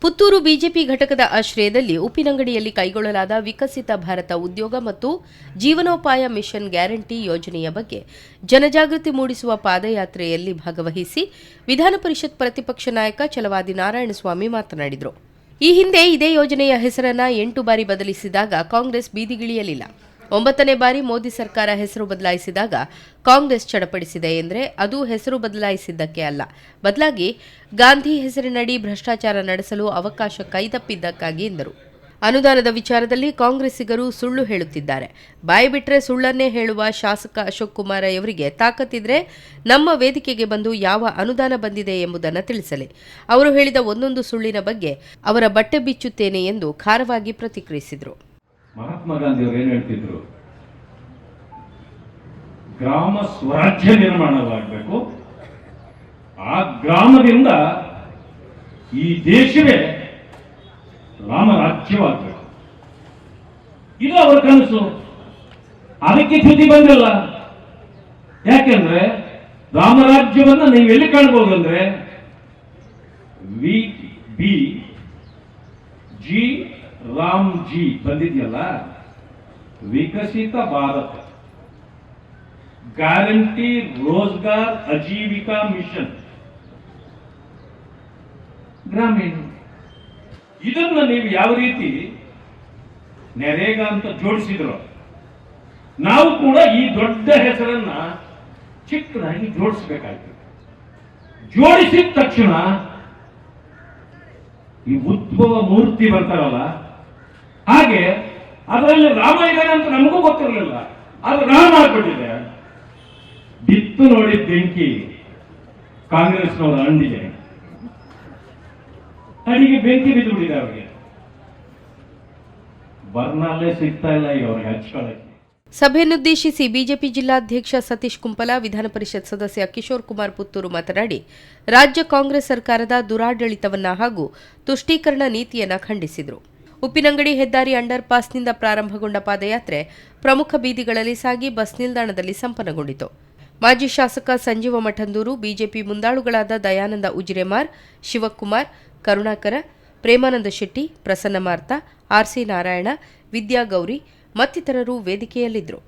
Puttur BJP ಘಟಕದ ಆಶ್ರಯದಲ್ಲಿ ಉಪ್ಪಿನಂಗಡಿಯಲ್ಲಿ ಕೈಗೊಳ್ಳಲಾದ ವಿಕಸಿತ ಭಾರತ ಉದ್ಯೋಗ ಮತ್ತು ಜೀವನೋಪಾಯ ಮಿಷನ್ ಗ್ಯಾರಂಟಿ ಯೋಜನೆಯ ಬಗ್ಗೆ ಜನಜಾಗೃತಿ ಮೂಡಿಸುವ ಪಾದಯಾತ್ರೆಯಲ್ಲಿ ಭಾಗವಹಿಸಿ ವಿಧಾನ ಪರಿಷತ್ ಪ್ರತಿಪಕ್ಷ ನಾಯಕ ಛಲವಾದಿ ನಾರಾಯಣಸ್ವಾಮಿ ಮಾತನಾಡಿದರು. ಈ ಹಿಂದೆ ಇದೇ ಯೋಜನೆಯ ಹೆಸರನ್ನು 8 ಬಾರಿ ಬದಲಿಸಿದಾಗ ಕಾಂಗ್ರೆಸ್ ಬೀದಿಗಿಳಿಯಲಿಲ್ಲ. 9ನೇ ಬಾರಿ ಮೋದಿ ಸರ್ಕಾರ ಹೆಸರು ಬದಲಾಯಿಸಿದಾಗ ಕಾಂಗ್ರೆಸ್ ಚಡಪಡಿಸಿದೆ ಎಂದರೆ ಅದು ಹೆಸರು ಬದಲಾಯಿಸಿದ್ದಕ್ಕೆ ಅಲ್ಲ, ಬದಲಾಗಿ ಗಾಂಧಿ ಹೆಸರಿನಡಿ ಭ್ರಷ್ಟಾಚಾರ ನಡೆಸಲು ಅವಕಾಶ ಕೈತಪ್ಪಿದ್ದಕ್ಕಾಗಿ ಎಂದರು. ಅನುದಾನದ ವಿಚಾರದಲ್ಲಿ ಕಾಂಗ್ರೆಸ್ಸಿಗರು ಸುಳ್ಳು ಹೇಳುತ್ತಿದ್ದಾರೆ. ಬಾಯಿ ಬಿಟ್ಟರೆ ಸುಳ್ಳನ್ನೇ ಹೇಳುವ ಶಾಸಕ ಅಶೋಕ್ ಕುಮಾರ ಅವರಿಗೆ ತಾಕತ್ತಿದ್ರೆ ನಮ್ಮ ವೇದಿಕೆಗೆ ಬಂದು ಯಾವ ಅನುದಾನ ಬಂದಿದೆ ಎಂಬುದನ್ನು ತಿಳಿಸಲಿ. ಅವರು ಹೇಳಿದ ಒಂದೊಂದು ಸುಳ್ಳಿನ ಬಗ್ಗೆ ಅವರ ಬಟ್ಟೆ ಬಿಚ್ಚುತ್ತೇನೆ ಎಂದು ಖಾರವಾಗಿ ಪ್ರತಿಕ್ರಿಯಿಸಿದರು. ಮಹಾತ್ಮ ಗಾಂಧಿ ಅವರು ಏನ್ ಹೇಳ್ತಿದ್ರು, ಗ್ರಾಮ ಸ್ವರಾಜ್ಯ ನಿರ್ಮಾಣವಾಗಬೇಕು, ಆ ಗ್ರಾಮದಿಂದ ಈ ದೇಶವೇ ರಾಮರಾಜ್ಯವಾಗಬೇಕು. ಇದು ಅವರ ಕನಸು. ಅದಕ್ಕೆ ಚ್ಯುತಿ ಬಂದಿಲ್ಲ. ಯಾಕೆಂದ್ರೆ ರಾಮರಾಜ್ಯವನ್ನ ನೀವು ಎಲ್ಲಿ ಕಾಣಬಹುದಂದ್ರೆ VBG ರಾಮ್ ಜಿ ಬಂದಿದೆಯಲ್ಲ, ವಿಕಸಿತ ಭಾರತ ಗ್ಯಾರಂಟಿ ರೋಜ್ಗಾರ್ ಆಜೀವಿಕಾ ಮಿಷನ್ ಗ್ರಾಮೀಣ. ಇದನ್ನ ನೀವು ಯಾವ ರೀತಿ ನರೇಗಾ ಅಂತ ಜೋಡಿಸಿದ್ರು, ನಾವು ಕೂಡ ಈ ದೊಡ್ಡ ಹೆಸರನ್ನ ಚಿಕ್ಕದಾಗಿ ಜೋಡಿಸಬೇಕಾಗ್ತದೆ. ಜೋಡಿಸಿದ ತಕ್ಷಣ ಈ ಉದ್ಭವ ಮೂರ್ತಿ ಬರ್ತಾರಲ್ಲ, ಹಾಗೆ ಅದರಲ್ಲಿ ರಾಮ ಇದ್ದಾನೆ ಅಂತ ನಮಗೂ ಗೊತ್ತಿರಲಿಲ್ಲ, ಅದು ರಾಮ ಆಗ್ಬಿಟ್ಟಿದೆ. ಬಿತ್ತು ನೋಡಿ ಬೆಂಕಿ ಕಾಂಗ್ರೆಸ್ನವರ ಅಂಡಿಗೆ ಬೆಂಕಿ ಬಿದ್ದು ಬಿಟ್ಟಿದೆ. ಅವರಿಗೆ ಬರ್ನಾಲೇ ಸಿಗ್ತಾ ಇಲ್ಲ ಈಗ ಅವ್ರಿಗೆ ಹಚ್ಕೊಳ್ಳಕ್ಕೆ. ಸಭೆಯನ್ನುದ್ದೇಶಿಸಿ ಬಿಜೆಪಿ ಜಿಲ್ಲಾಧ್ಯಕ್ಷ ಸತೀಶ್ ಕುಂಪಲ, ವಿಧಾನ ಪರಿಷತ್ ಸದಸ್ಯ ಕಿಶೋರ್ ಕುಮಾರ್ ಪುತ್ತೂರು ಮಾತನಾಡಿ ರಾಜ್ಯ ಕಾಂಗ್ರೆಸ್ ಸರ್ಕಾರದ ದುರಾಡಳಿತವನ್ನ ಹಾಗೂ ತುಷ್ಟೀಕರಣ ನೀತಿಯನ್ನ ಖಂಡಿಸಿದರು. ಉಪ್ಪಿನಂಗಡಿ ಹೆದ್ದಾರಿ ಅಂಡರ್ ಪಾಸ್ನಿಂದ ಪ್ರಾರಂಭಗೊಂಡ ಪಾದಯಾತ್ರೆ ಪ್ರಮುಖ ಬೀದಿಗಳಲ್ಲಿ ಸಾಗಿ ಬಸ್ ನಿಲ್ದಾಣದಲ್ಲಿ ಸಂಪನ್ನಗೊಂಡಿತು. ಮಾಜಿ ಶಾಸಕ ಸಂಜೀವ ಮಠಂದೂರು, ಬಿಜೆಪಿ ಮುಂದಾಳುಗಳಾದ ದಯಾನಂದ ಉಜಿರೆಮಾರ್, ಶಿವಕುಮಾರ್, ಕರುಣಾಕರ, ಪ್ರೇಮಾನಂದ ಶೆಟ್ಟಿ, ಪ್ರಸನ್ನ ಮಾರ್ತಾ, ಆರ್ಸಿ ನಾರಾಯಣ, ವಿದ್ಯಾಗೌರಿ ಮತ್ತಿತರರು ವೇದಿಕೆಯಲ್ಲಿದ್ದರು.